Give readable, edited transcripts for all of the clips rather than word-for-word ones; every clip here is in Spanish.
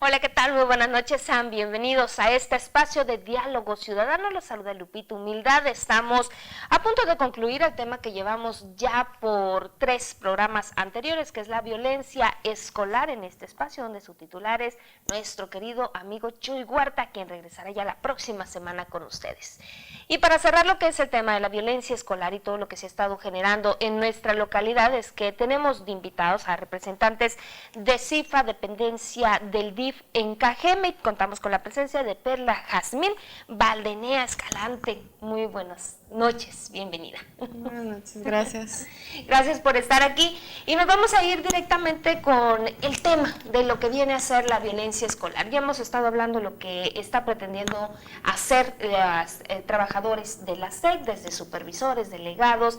Hola, ¿qué tal? Muy buenas noches, sean bienvenidos a este espacio de diálogo ciudadano. Los saluda Lupita Humildad. Estamos a punto de concluir el tema que llevamos ya por 3 programas anteriores, que es la violencia escolar, en este espacio donde su titular es nuestro querido amigo Chuy Huerta, quien regresará ya la próxima semana con ustedes. Y para cerrar lo que es el tema de la violencia escolar y todo lo que se ha estado generando en nuestra localidad, es que tenemos de invitados a representantes de CIFA, dependencia del DIF en Cajeme, y contamos con la presencia de Perla Jazmín Valdenea Escalante. Muy buenas noches, bienvenida. Buenas noches, gracias. Gracias por estar aquí y nos vamos a ir directamente con el tema de lo que viene a ser la violencia escolar. Ya hemos estado hablando de lo que está pretendiendo hacer los trabajadores de la SEC, desde supervisores, delegados,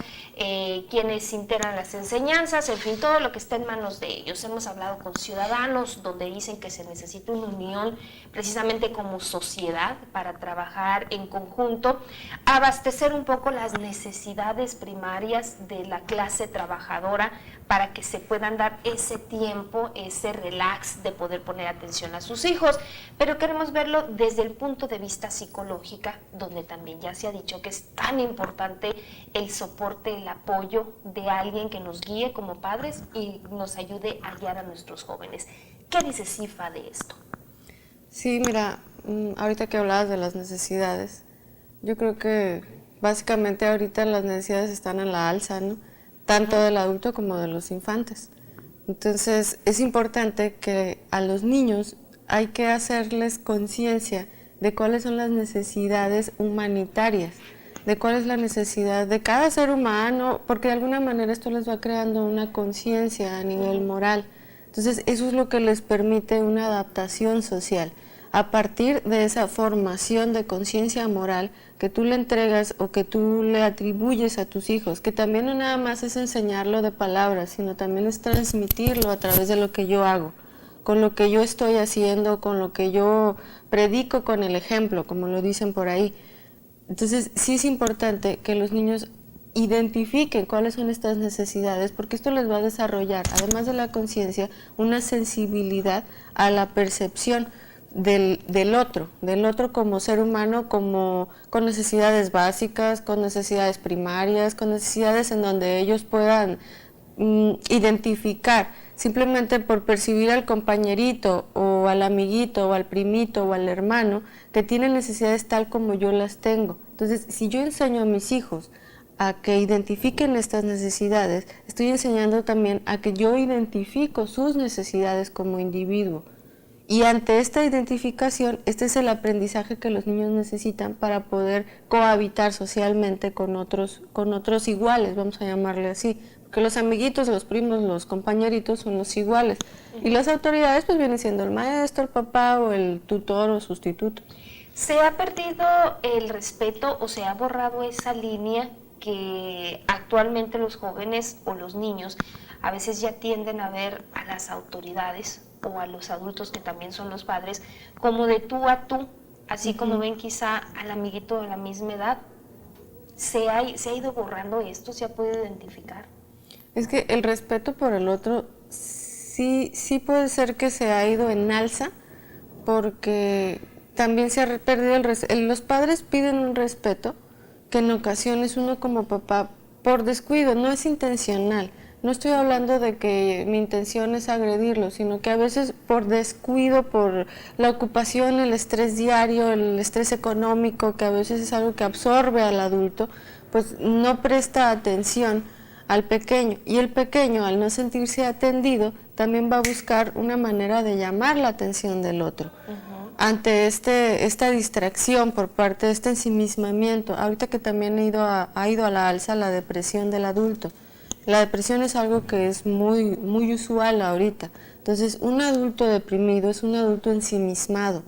quienes integran las enseñanzas, en fin, todo lo que está en manos de ellos. Hemos hablado con ciudadanos donde dicen que se necesita una unión precisamente como sociedad para trabajar en conjunto, abastecer un poco las necesidades primarias de la clase trabajadora para que se puedan dar ese tiempo, ese relax de poder poner atención a sus hijos, pero queremos verlo desde el punto de vista psicológica, donde también ya se ha dicho que es tan importante el soporte, el apoyo de alguien que nos guíe como padres y nos ayude a guiar a nuestros jóvenes. ¿Qué dice CIFA de esto? Sí, mira, ahorita que hablabas de las necesidades, yo creo que básicamente ahorita las necesidades están a la alza, ¿no? Tanto del adulto como de los infantes. Entonces es importante que a los niños hay que hacerles conciencia de cuáles son las necesidades humanitarias, de cuál es la necesidad de cada ser humano, porque de alguna manera esto les va creando una conciencia a nivel moral. Entonces eso es lo que les permite una adaptación social. A partir de esa formación de conciencia moral que tú le entregas o que tú le atribuyes a tus hijos, que también no nada más es enseñarlo de palabras, sino también es transmitirlo a través de lo que yo hago, con lo que yo estoy haciendo, con lo que yo predico con el ejemplo, como lo dicen por ahí. Entonces sí es importante que los niños identifiquen cuáles son estas necesidades, porque esto les va a desarrollar, además de la conciencia, una sensibilidad a la percepción del otro como ser humano, como con necesidades básicas, con necesidades primarias, con necesidades en donde ellos puedan identificar, simplemente por percibir al compañerito o al amiguito o al primito o al hermano que tiene necesidades tal como yo las tengo. Entonces, si yo enseño a mis hijos a que identifiquen estas necesidades, estoy enseñando también a que yo identifico sus necesidades como individuo. Y ante esta identificación, este es el aprendizaje que los niños necesitan para poder cohabitar socialmente con otros iguales, vamos a llamarle así. Porque los amiguitos, los primos, los compañeritos son los iguales. Y las autoridades pues vienen siendo el maestro, el papá o el tutor o sustituto. ¿Se ha perdido el respeto o se ha borrado esa línea que actualmente los jóvenes o los niños a veces ya tienden a ver a las autoridades o a los adultos que también son los padres como de tú a tú, así como ven quizá al amiguito de la misma edad? ¿Se ha ido borrando esto? ¿Se ha podido identificar? Es que el respeto por el otro sí puede ser que se ha ido en alza, porque también se ha perdido los padres piden un respeto que en ocasiones uno como papá, por descuido, no es intencional. No estoy hablando de que mi intención es agredirlo, sino que a veces por descuido, por la ocupación, el estrés diario, el estrés económico, que a veces es algo que absorbe al adulto, pues no presta atención al pequeño. Y el pequeño, al no sentirse atendido, también va a buscar una manera de llamar la atención del otro. Ante esta distracción por parte de este ensimismamiento, ahorita que también ha ido a la alza la depresión del adulto. La depresión es algo que es muy, muy usual ahorita. Entonces, un adulto deprimido es un adulto ensimismado.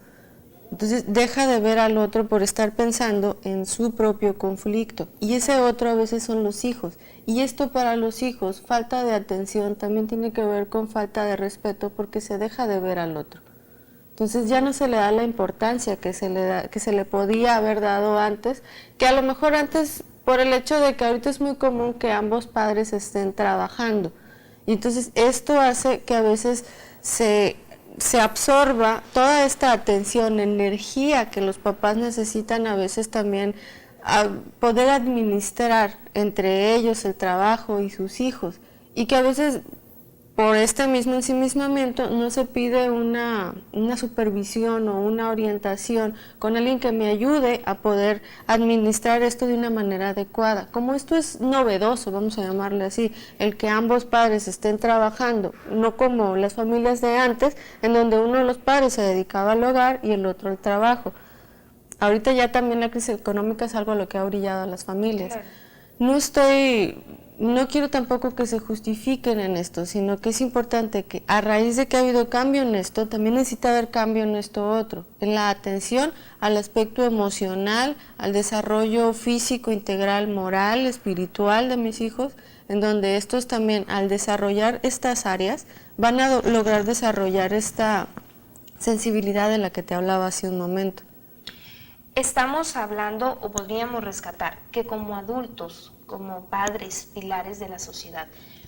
Entonces, deja de ver al otro por estar pensando en su propio conflicto. Y ese otro a veces son los hijos. Y esto para los hijos, falta de atención, también tiene que ver con falta de respeto porque se deja de ver al otro. Entonces ya no se le da la importancia que se le podía haber dado antes, que a lo mejor antes, por el hecho de que ahorita es muy común que ambos padres estén trabajando. Y entonces esto hace que a veces se se absorba toda esta atención, energía que los papás necesitan a veces también a poder administrar entre ellos el trabajo y sus hijos, y que a veces por este mismo ensimismamiento no se pide una supervisión o una orientación con alguien que me ayude a poder administrar esto de una manera adecuada. Como esto es novedoso, vamos a llamarle así, el que ambos padres estén trabajando, no como las familias de antes, en donde uno de los padres se dedicaba al hogar y el otro al trabajo. Ahorita ya también la crisis económica es algo a lo que ha brillado a las familias. Claro. No quiero tampoco que se justifiquen en esto, sino que es importante que a raíz de que ha habido cambio en esto, también necesita haber cambio en esto otro, en la atención al aspecto emocional, al desarrollo físico, integral, moral, espiritual de mis hijos, en donde estos también al desarrollar estas áreas van a lograr desarrollar esta sensibilidad de la que te hablaba hace un momento. Estamos hablando, o podríamos rescatar, que como adultos, como padres, pilares de la sociedad,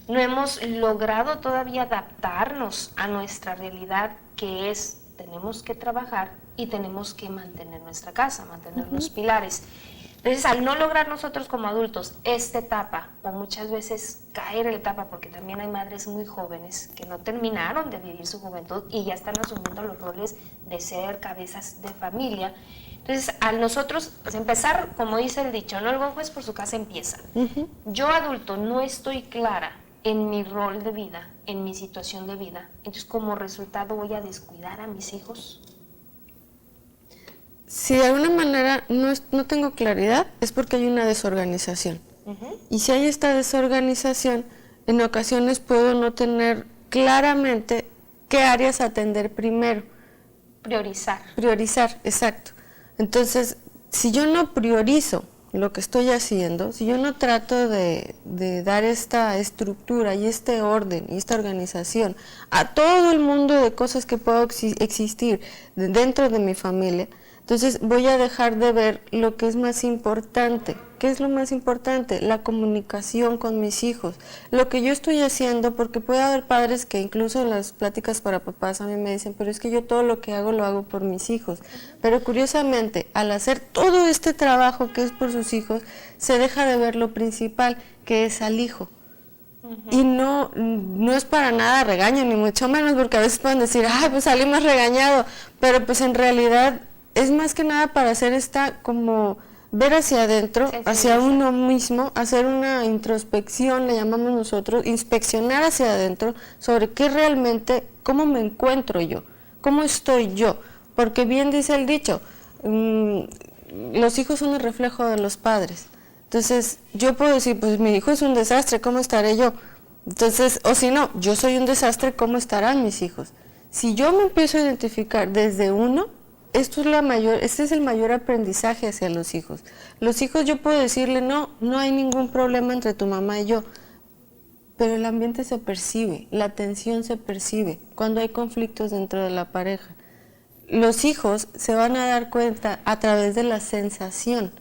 no hemos logrado todavía adaptarnos a nuestra realidad, que es, tenemos que trabajar y tenemos que mantener nuestra casa, mantener los pilares. Entonces, al no lograr nosotros como adultos esta etapa, o muchas veces caer en la etapa, porque también hay madres muy jóvenes que no terminaron de vivir su juventud y ya están asumiendo los roles de ser cabezas de familia. Entonces, al nosotros pues, empezar, como dice el dicho, no el juez por su casa empieza. Yo adulto no estoy clara en mi rol de vida, en mi situación de vida, entonces como resultado voy a descuidar a mis hijos. Si de alguna manera no tengo claridad, es porque hay una desorganización. Y si hay esta desorganización, en ocasiones puedo no tener claramente qué áreas atender primero. Priorizar, exacto. Entonces, si yo no priorizo lo que estoy haciendo, si yo no trato de dar esta estructura y este orden y esta organización a todo el mundo de cosas que puedo existir dentro de mi familia, entonces voy a dejar de ver lo que es más importante. ¿Qué es lo más importante? La comunicación con mis hijos. Lo que yo estoy haciendo, porque puede haber padres que incluso en las pláticas para papás a mí me dicen, pero es que yo todo lo que hago lo hago por mis hijos. Pero curiosamente, al hacer todo este trabajo que es por sus hijos, se deja de ver lo principal, que es al hijo. Y no es para nada regaño, ni mucho menos, porque a veces pueden decir, pues salí más regañado, pero pues en realidad es más que nada para hacer como ver hacia adentro, hacia uno mismo, hacer una introspección, le llamamos nosotros, inspeccionar hacia adentro sobre qué realmente, cómo me encuentro yo, cómo estoy yo, porque bien dice el dicho, los hijos son el reflejo de los padres. Entonces yo puedo decir, pues mi hijo es un desastre, ¿cómo estaré yo? Entonces, o si no, yo soy un desastre, ¿cómo estarán mis hijos? Si yo me empiezo a identificar desde uno, este es el mayor aprendizaje hacia los hijos. Los hijos yo puedo decirle, no hay ningún problema entre tu mamá y yo, pero el ambiente se percibe, la tensión se percibe cuando hay conflictos dentro de la pareja. Los hijos se van a dar cuenta a través de la sensación.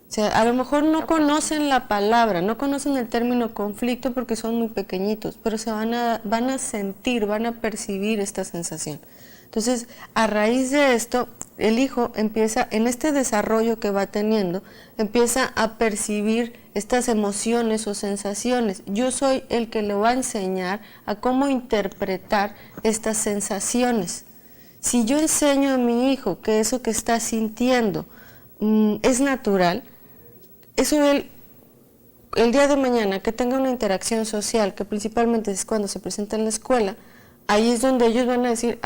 O sea, a lo mejor no conocen la palabra, no conocen el término conflicto porque son muy pequeñitos, pero van a sentir, van a percibir esta sensación. Entonces, a raíz de esto, el hijo empieza, en este desarrollo que va teniendo, empieza a percibir estas emociones o sensaciones. Yo soy el que le va a enseñar a cómo interpretar estas sensaciones. Si yo enseño a mi hijo que eso que está sintiendo es natural, eso el día de mañana que tenga una interacción social, que principalmente es cuando se presenta en la escuela, ahí es donde ellos van a decir,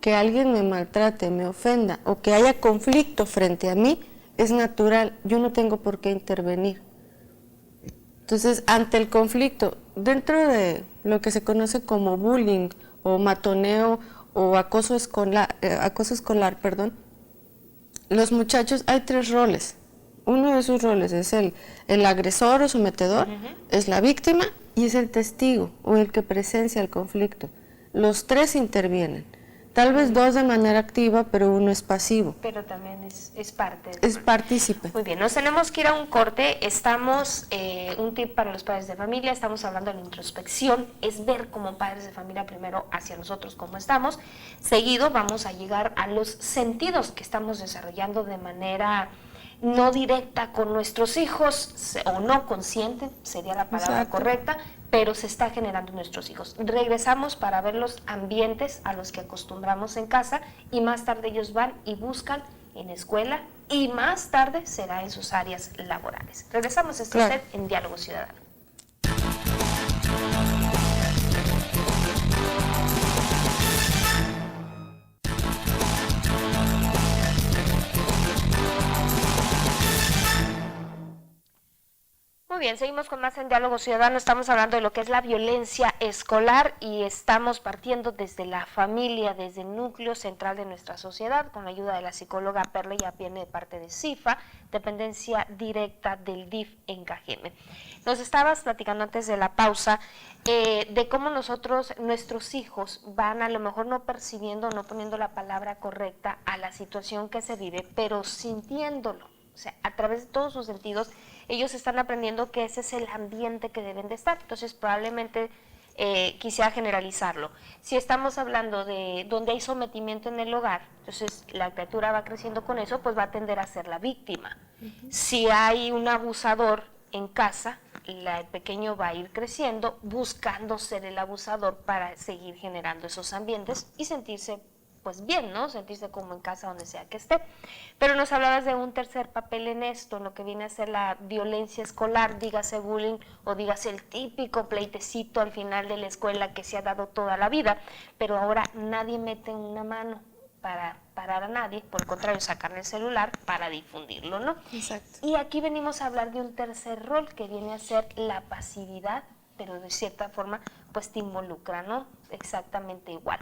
que alguien me maltrate, me ofenda o que haya conflicto frente a mí, es natural, yo no tengo por qué intervenir. Entonces, ante el conflicto, dentro de lo que se conoce como bullying o matoneo o acoso escolar, los muchachos, hay 3 roles. Uno de esos roles es el agresor o sometedor, es la víctima y es el testigo o el que presencia el conflicto. Los 3 intervienen. Tal vez dos de manera activa, pero uno es pasivo. Pero también es parte. Es partícipe. Muy bien, nos tenemos que ir a un corte. Estamos, un tip para los padres de familia, estamos hablando de la introspección, es ver como padres de familia primero hacia nosotros cómo estamos. Seguido vamos a llegar a los sentidos que estamos desarrollando de manera no directa con nuestros hijos, o no consciente, sería la palabra Exacto. correcta, pero se está generando en nuestros hijos. Regresamos para ver los ambientes a los que acostumbramos en casa y más tarde ellos van y buscan en escuela y más tarde será en sus áreas laborales. Regresamos a usted en Diálogo Ciudadano. Muy bien, seguimos con más en Diálogo Ciudadano. Estamos hablando de lo que es la violencia escolar y estamos partiendo desde la familia, desde el núcleo central de nuestra sociedad, con la ayuda de la psicóloga Perla, ya viene de parte de CIFA, dependencia directa del DIF en Cajeme. Nos estabas platicando antes de la pausa de cómo nuestros hijos van a lo mejor no percibiendo, no poniendo la palabra correcta a la situación que se vive, pero sintiéndolo, o sea, a través de todos sus sentidos, ellos están aprendiendo que ese es el ambiente que deben de estar. Entonces, probablemente quisiera generalizarlo. Si estamos hablando de donde hay sometimiento en el hogar, entonces la criatura va creciendo con eso, pues va a tender a ser la víctima. Si hay un abusador en casa, el pequeño va a ir creciendo buscando ser el abusador para seguir generando esos ambientes y sentirse pues bien, ¿no? Sentirse como en casa donde sea que esté. Pero nos hablabas de un tercer papel en esto, en lo que viene a ser la violencia escolar, dígase bullying o dígase el típico pleitecito al final de la escuela que se ha dado toda la vida, pero ahora nadie mete una mano para parar a nadie, por el contrario, sacarle el celular para difundirlo, ¿no? Exacto. Y aquí venimos a hablar de un tercer rol que viene a ser la pasividad, pero de cierta forma pues te involucra, ¿no? Exactamente igual.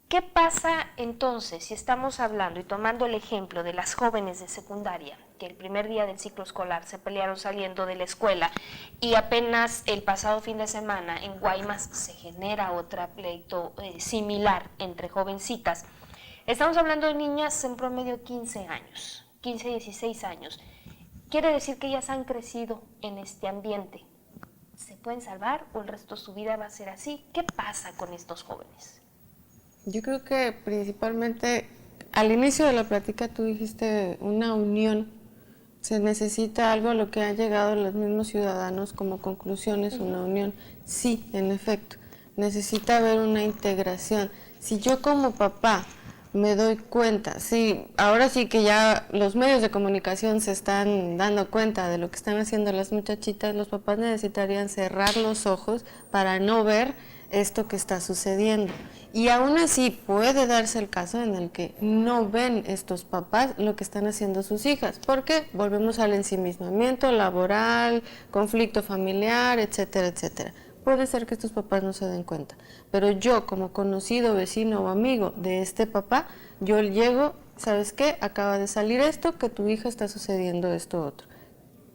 ¿Qué pasa entonces si estamos hablando y tomando el ejemplo de las jóvenes de secundaria que el primer día del ciclo escolar se pelearon saliendo de la escuela y apenas el pasado fin de semana en Guaymas se genera otro pleito similar entre jovencitas? Estamos hablando de niñas en promedio 15 años, 15, 16 años. Quiere decir que ellas han crecido en este ambiente. ¿Se pueden salvar o el resto de su vida va a ser así? ¿Qué pasa con estos jóvenes? Yo creo que principalmente al inicio de la plática tú dijiste una unión. Se necesita algo a lo que han llegado los mismos ciudadanos como conclusiones, una unión. Sí, en efecto, necesita haber una integración. Si yo como papá me doy cuenta, sí, ahora sí que ya los medios de comunicación se están dando cuenta de lo que están haciendo las muchachitas, los papás necesitarían cerrar los ojos para no ver esto que está sucediendo. Y aún así puede darse el caso en el que no ven estos papás lo que están haciendo sus hijas, porque volvemos al ensimismamiento laboral, conflicto familiar, etcétera, etcétera. Puede ser que estos papás no se den cuenta, pero yo como conocido, vecino o amigo de este papá, yo llego, ¿sabes qué? Acaba de salir esto, que tu hija está sucediendo esto otro.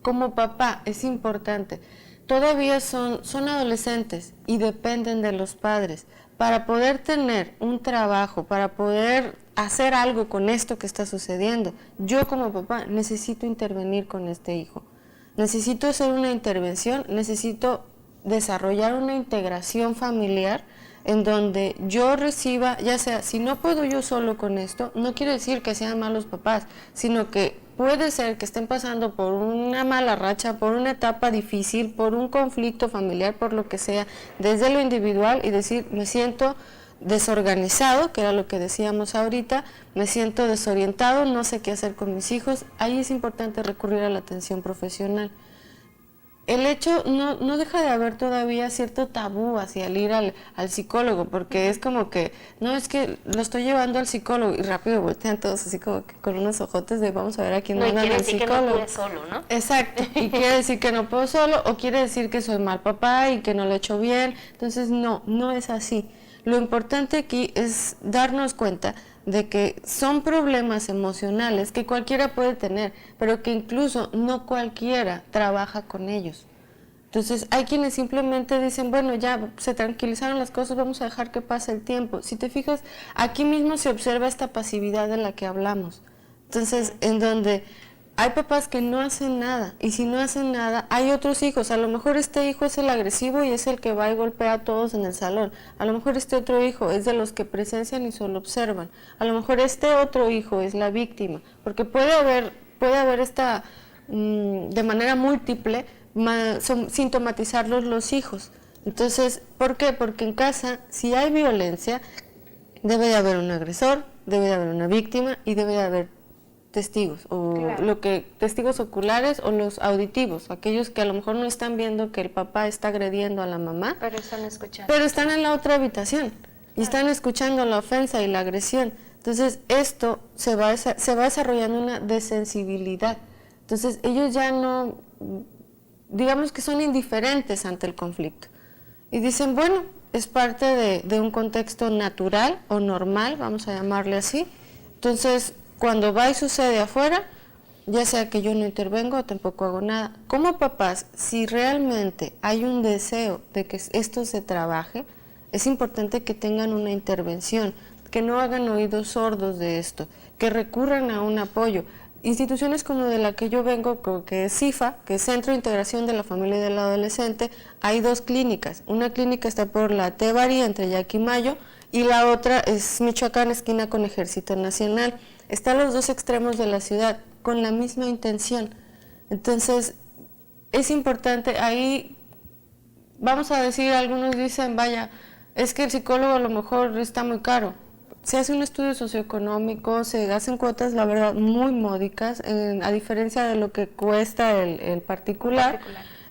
Como papá es importante, todavía son adolescentes y dependen de los padres. Para poder tener un trabajo, para poder hacer algo con esto que está sucediendo, yo como papá necesito intervenir con este hijo. Necesito hacer una intervención, necesito desarrollar una integración familiar en donde yo reciba, ya sea, si no puedo yo solo con esto, no quiere decir que sean malos papás, sino que puede ser que estén pasando por una mala racha, por una etapa difícil, por un conflicto familiar, por lo que sea, desde lo individual y decir, me siento desorganizado, que era lo que decíamos ahorita, me siento desorientado, no sé qué hacer con mis hijos. Ahí es importante recurrir a la atención profesional. El hecho, no deja de haber todavía cierto tabú hacia el ir al psicólogo, porque es como que, no, es que lo estoy llevando al psicólogo, y rápido voltean todos así como que con unos ojotes de vamos a ver a quién mandan al psicólogo. No, quiere decir que no puede solo, ¿no? Exacto, y quiere decir que no puedo solo, o quiere decir que soy mal papá y que no lo he hecho bien. Entonces no es así. Lo importante aquí es darnos cuenta de que son problemas emocionales que cualquiera puede tener, pero que incluso no cualquiera trabaja con ellos. Entonces hay quienes simplemente dicen, bueno, ya se tranquilizaron las cosas, vamos a dejar que pase el tiempo. Si te fijas, aquí mismo se observa esta pasividad de la que hablamos. Entonces, en donde hay papás que no hacen nada, y si no hacen nada, hay otros hijos. A lo mejor este hijo es el agresivo y es el que va y golpea a todos en el salón. A lo mejor este otro hijo es de los que presencian y solo observan. A lo mejor este otro hijo es la víctima, porque puede haber esta, de manera múltiple, sintomatizarlos los hijos. Entonces, ¿por qué? Porque en casa, si hay violencia, debe de haber un agresor, debe de haber una víctima y debe de haber testigos, o Claro. testigos oculares o los auditivos, aquellos que a lo mejor no están viendo que el papá está agrediendo a la mamá, Pero están escuchando. pero están en la otra habitación y están escuchando la ofensa y la agresión. Entonces, esto se va desarrollando una desensibilidad. Entonces, ellos ya no, digamos que son indiferentes ante el conflicto. Y dicen, bueno, es parte de un contexto natural o normal, vamos a llamarle así. Entonces, cuando va y sucede afuera, ya sea que yo no intervengo o tampoco hago nada. Como papás, si realmente hay un deseo de que esto se trabaje, es importante que tengan una intervención, que no hagan oídos sordos de esto, que recurran a un apoyo. Instituciones como de la que yo vengo, que es CIFA, que es Centro de Integración de la Familia y del Adolescente, hay 2 clínicas. Una clínica está por la Tebari, entre Yaquimayo, y la otra es Michoacán, esquina con Ejército Nacional. Está a los 2 extremos de la ciudad, con la misma intención. Entonces, es importante, ahí vamos a decir, algunos dicen, vaya, es que el psicólogo a lo mejor está muy caro. Se hace un estudio socioeconómico, se hacen cuotas, la verdad, muy módicas, a diferencia de lo que cuesta el particular.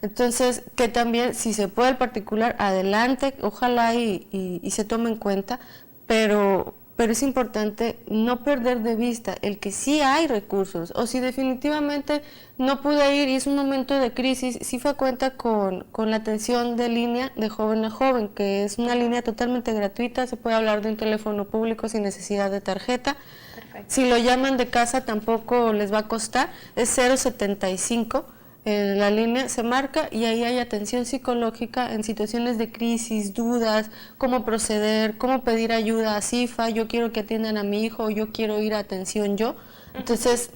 Entonces, que también, si se puede el particular, adelante, ojalá y se tome en cuenta, pero es importante no perder de vista el que sí hay recursos, o si definitivamente no pude ir y es un momento de crisis, CIFA cuenta con la atención de línea de joven a joven, que es una línea totalmente gratuita, se puede hablar de un teléfono público sin necesidad de tarjeta. Perfecto. Si lo llaman de casa tampoco les va a costar, es 075. La línea se marca y ahí hay atención psicológica en situaciones de crisis, dudas, cómo proceder, cómo pedir ayuda a CIFA, yo quiero que atiendan a mi hijo, yo quiero ir a atención yo. Entonces,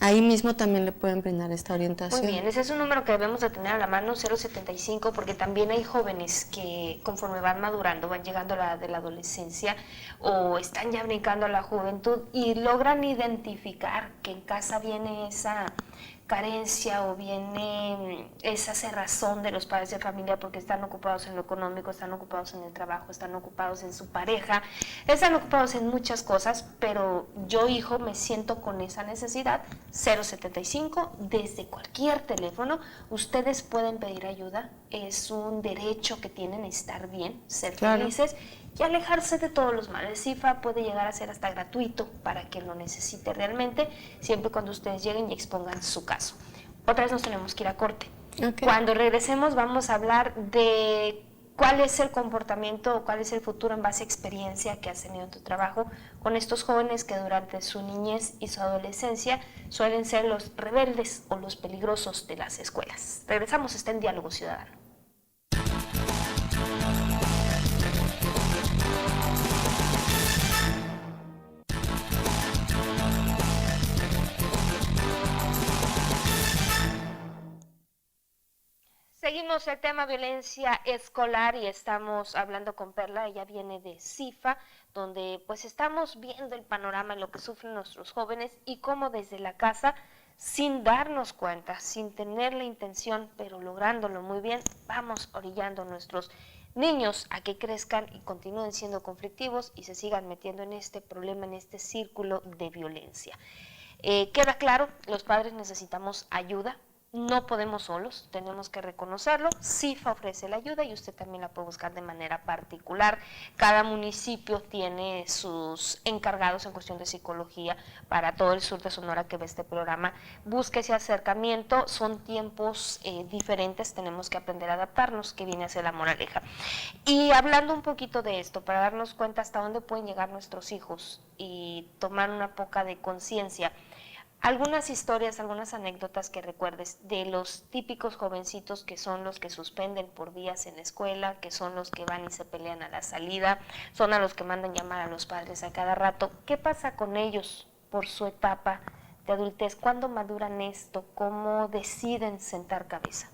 ahí mismo también le pueden brindar esta orientación. Muy bien, ese es un número que debemos de tener a la mano, 075, porque también hay jóvenes que conforme van madurando, van llegando a la edad de la adolescencia o están ya brincando a la juventud y logran identificar que en casa viene esa carencia o viene esa cerrazón de los padres de familia porque están ocupados en lo económico, están ocupados en el trabajo, están ocupados en su pareja, están ocupados en muchas cosas, pero yo, hijo, me siento con esa necesidad. 075, desde cualquier teléfono, ustedes pueden pedir ayuda, es un derecho que tienen estar bien, ser felices y alejarse de todos los males. CIFA puede llegar a ser hasta gratuito para quien lo necesite realmente, siempre cuando ustedes lleguen y expongan su caso. Otra vez nos tenemos que ir a corte. Cuando regresemos vamos a hablar de cuál es el comportamiento o cuál es el futuro en base a experiencia que has tenido en tu trabajo con estos jóvenes que durante su niñez y su adolescencia suelen ser los rebeldes o los peligrosos de las escuelas. Regresamos, está en Diálogo Ciudadano. Seguimos el tema violencia escolar y estamos hablando con Perla, ella viene de CIFA, donde pues estamos viendo el panorama en lo que sufren nuestros jóvenes y cómo desde la casa, sin darnos cuenta, sin tener la intención, pero lográndolo muy bien, vamos orillando a nuestros niños a que crezcan y continúen siendo conflictivos y se sigan metiendo en este problema, en este círculo de violencia. Queda claro, los padres necesitamos ayuda. No podemos solos, tenemos que reconocerlo. CIFA ofrece la ayuda y usted también la puede buscar de manera particular. Cada municipio tiene sus encargados en cuestión de psicología para todo el sur de Sonora que ve este programa. Busque ese acercamiento, son tiempos diferentes, tenemos que aprender a adaptarnos, que viene a ser la moraleja. Y hablando un poquito de esto, para darnos cuenta hasta dónde pueden llegar nuestros hijos y tomar una poca de conciencia, Algunas historias, algunas anécdotas que recuerdes de los típicos jovencitos que son los que suspenden por días en la escuela, que son los que van y se pelean a la salida, son a los que mandan llamar a los padres a cada rato. ¿Qué pasa con ellos por su etapa de adultez? ¿Cuándo maduran esto? ¿Cómo deciden sentar cabeza?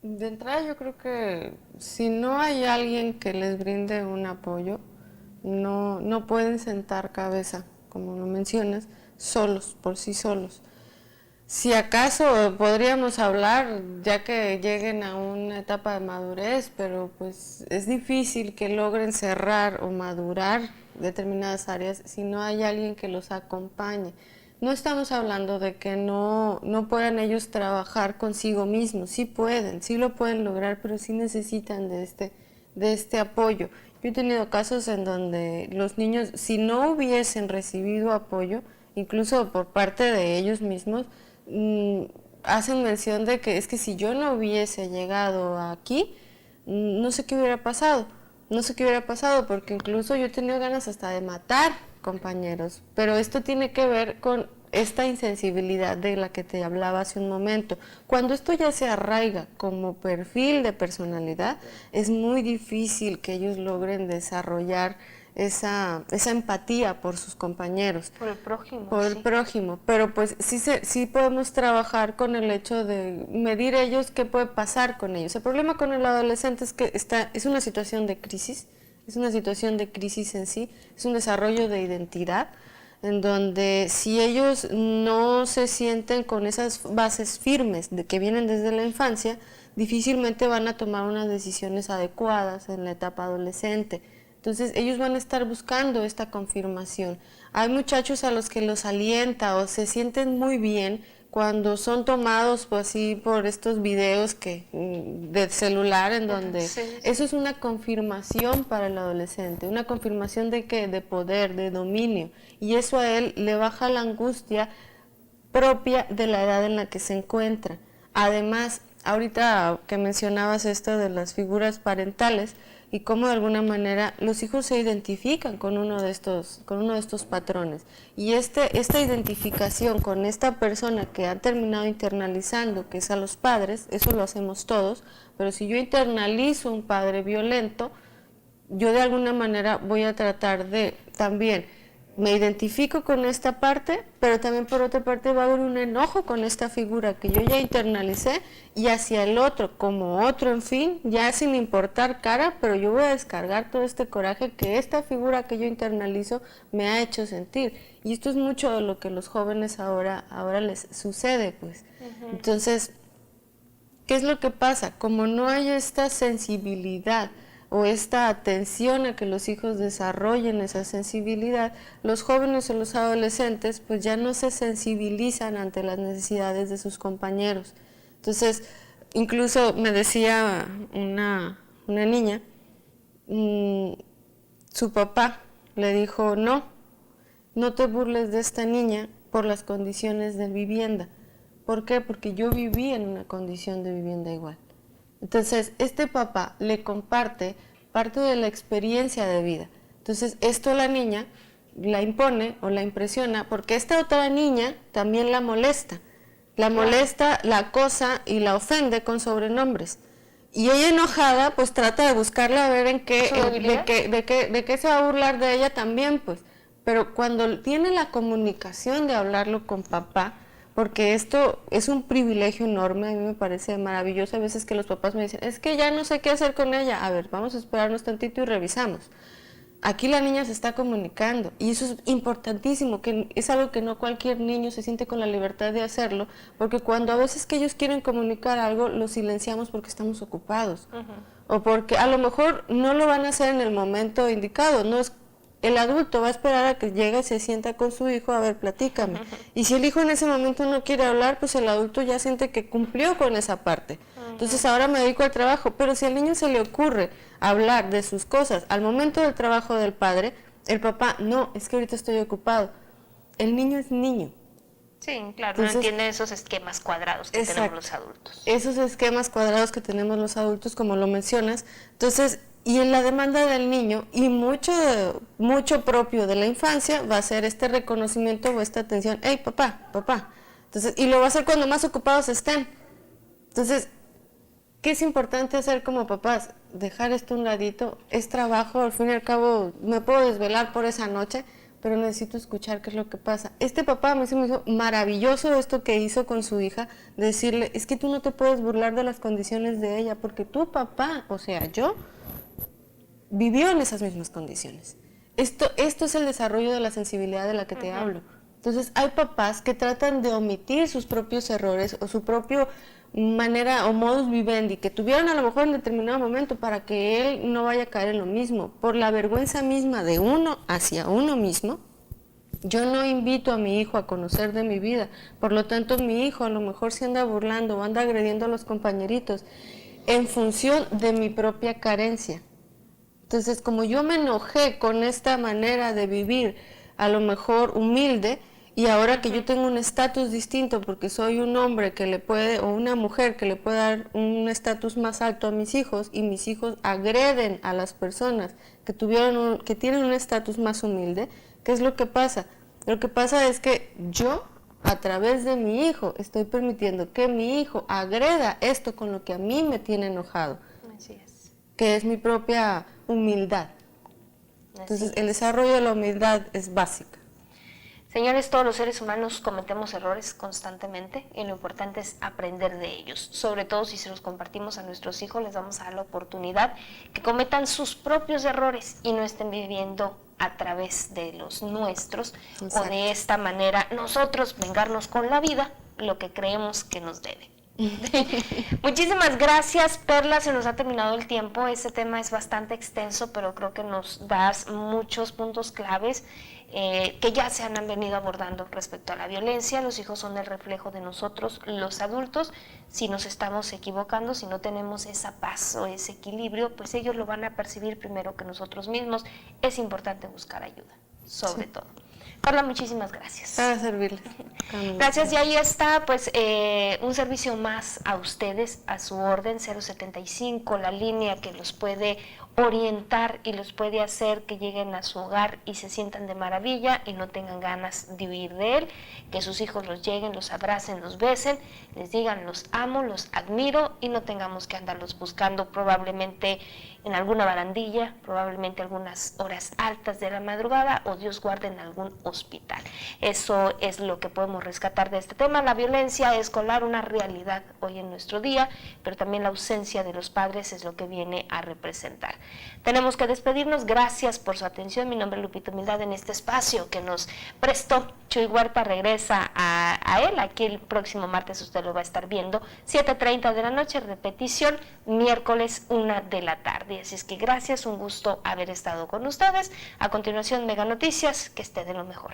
De entrada yo creo que si no hay alguien que les brinde un apoyo, no pueden sentar cabeza, como lo mencionas, solos, por sí solos. Si acaso podríamos hablar ya que lleguen a una etapa de madurez, pero pues es difícil que logren cerrar o madurar determinadas áreas si no hay alguien que los acompañe. No estamos hablando de que no puedan ellos trabajar consigo mismos, sí pueden, sí lo pueden lograr, pero sí necesitan de este apoyo. Yo he tenido casos en donde los niños, si no hubiesen recibido apoyo, incluso por parte de ellos mismos, hacen mención de que es que si yo no hubiese llegado aquí, no sé qué hubiera pasado, no sé qué hubiera pasado, porque incluso yo he tenido ganas hasta de matar compañeros, pero esto tiene que ver con esta insensibilidad de la que te hablaba hace un momento. Cuando esto ya se arraiga como perfil de personalidad, es muy difícil que ellos logren desarrollar esa empatía por sus compañeros. Por el prójimo. Por el prójimo, pero pues sí podemos trabajar con el hecho de medir ellos qué puede pasar con ellos. El problema con el adolescente es que es una situación de crisis, es una situación de crisis en sí, es un desarrollo de identidad, en donde si ellos no se sienten con esas bases firmes de que vienen desde la infancia, difícilmente van a tomar unas decisiones adecuadas en la etapa adolescente. Entonces ellos van a estar buscando esta confirmación. Hay muchachos a los que los alienta o se sienten muy bien cuando son tomados pues, así por estos videos de celular en donde eso es una confirmación para el adolescente, una confirmación de poder, de dominio, y eso a él le baja la angustia propia de la edad en la que se encuentra. Además, ahorita que mencionabas esto de las figuras parentales y cómo de alguna manera los hijos se identifican con uno de estos patrones, y esta identificación con esta persona que han terminado internalizando, que es a los padres, eso lo hacemos todos, pero si yo internalizo un padre violento, yo de alguna manera voy a tratar de también me identifico con esta parte, pero también por otra parte va a haber un enojo con esta figura que yo ya internalicé y hacia el otro, como otro, en fin, ya sin importar cara, pero yo voy a descargar todo este coraje que esta figura que yo internalizo me ha hecho sentir. Y esto es mucho de lo que los jóvenes ahora les sucede, pues. Entonces, ¿qué es lo que pasa? Como no hay esta sensibilidad o esta atención a que los hijos desarrollen esa sensibilidad, los jóvenes o los adolescentes pues ya no se sensibilizan ante las necesidades de sus compañeros. Entonces, incluso me decía una niña, su papá le dijo, no te burles de esta niña por las condiciones de vivienda. ¿Por qué? Porque yo viví en una condición de vivienda igual. Entonces, este papá le comparte parte de la experiencia de vida. Entonces, esto la niña la impone o la impresiona porque esta otra niña también la molesta. La molesta, la acosa y la ofende con sobrenombres. Y ella enojada, pues trata de buscarla a ver de qué se va a burlar de ella también, pues. Pero cuando tiene la comunicación de hablarlo con papá, porque esto es un privilegio enorme, a mí me parece maravilloso a veces que los papás me dicen, es que ya no sé qué hacer con ella, a ver, vamos a esperarnos tantito y revisamos. Aquí la niña se está comunicando y eso es importantísimo, que es algo que no cualquier niño se siente con la libertad de hacerlo, porque cuando a veces que ellos quieren comunicar algo, lo silenciamos porque estamos ocupados, o porque a lo mejor no lo van a hacer en el momento indicado, no es. El adulto va a esperar a que llegue y se sienta con su hijo, a ver, platícame. Y si el hijo en ese momento no quiere hablar, pues el adulto ya siente que cumplió con esa parte. Entonces ahora me dedico al trabajo. Pero si al niño se le ocurre hablar de sus cosas al momento del trabajo del padre, el papá, no, es que ahorita estoy ocupado. El niño es niño. Sí, claro, entonces, no entiende esos esquemas cuadrados que tenemos los adultos. Esos esquemas cuadrados que tenemos los adultos, como lo mencionas. Entonces, Y en la demanda del niño, y mucho propio de la infancia, va a ser este reconocimiento o esta atención, hey, papá, papá. Entonces, y lo va a hacer cuando más ocupados estén. Entonces, ¿qué es importante hacer como papás? Dejar esto a un ladito, es trabajo, al fin y al cabo me puedo desvelar por esa noche, pero necesito escuchar qué es lo que pasa. Este papá a mí se me hizo maravilloso esto que hizo con su hija, decirle, es que tú no te puedes burlar de las condiciones de ella, porque tu papá, o sea, yo, vivió en esas mismas condiciones. Esto es el desarrollo de la sensibilidad de la que te hablo. Entonces, hay papás que tratan de omitir sus propios errores o su propio manera o modus vivendi que tuvieron a lo mejor en determinado momento para que él no vaya a caer en lo mismo. Por la vergüenza misma de uno hacia uno mismo, yo no invito a mi hijo a conocer de mi vida. Por lo tanto, mi hijo a lo mejor se anda burlando o anda agrediendo a los compañeritos en función de mi propia carencia. Entonces, como yo me enojé con esta manera de vivir, a lo mejor humilde, y ahora que yo tengo un estatus distinto porque soy un hombre que le puede, o una mujer que le puede dar un estatus más alto a mis hijos, y mis hijos agreden a las personas que tienen un estatus más humilde, ¿qué es lo que pasa? Lo que pasa es que yo, a través de mi hijo, estoy permitiendo que mi hijo agreda esto con lo que a mí me tiene enojado. Así es. Que es mi propia humildad. Entonces, el desarrollo de la humildad es básica. Señores, todos los seres humanos cometemos errores constantemente y lo importante es aprender de ellos. Sobre todo si se los compartimos a nuestros hijos, les vamos a dar la oportunidad que cometan sus propios errores y no estén viviendo a través de los nuestros. Exacto. O de esta manera nosotros vengarnos con la vida lo que creemos que nos debe. Muchísimas gracias, Perla, se nos ha terminado el tiempo. Este tema es bastante extenso, pero creo que nos das muchos puntos claves que ya se han venido abordando respecto a la violencia. Los hijos son el reflejo de nosotros, los adultos. Si nos estamos equivocando, si no tenemos esa paz o ese equilibrio, pues ellos lo van a percibir primero que nosotros mismos. Es importante buscar ayuda, sobre todo. Carla, muchísimas gracias. Para servirles. Gracias, y ahí está, pues, un servicio más a ustedes, a su orden, 075, la línea que los puede orientar y los puede hacer que lleguen a su hogar y se sientan de maravilla y no tengan ganas de huir de él, que sus hijos los lleguen, los abracen, los besen, les digan los amo, los admiro y no tengamos que andarlos buscando probablemente en alguna barandilla, probablemente algunas horas altas de la madrugada o Dios guarde en algún hospital. Eso es lo que podemos rescatar de este tema. La violencia escolar, una realidad hoy en nuestro día, pero también la ausencia de los padres es lo que viene a representar. Tenemos que despedirnos. Gracias por su atención. Mi nombre es Lupita Humildad en este espacio que nos prestó Chuy Huerta. Regresa a él aquí el próximo martes, usted lo va a estar viendo, 7:30 de la noche, repetición miércoles 1 de la tarde. Así es que gracias, un gusto haber estado con ustedes. A continuación, Mega Noticias, que esté de lo mejor.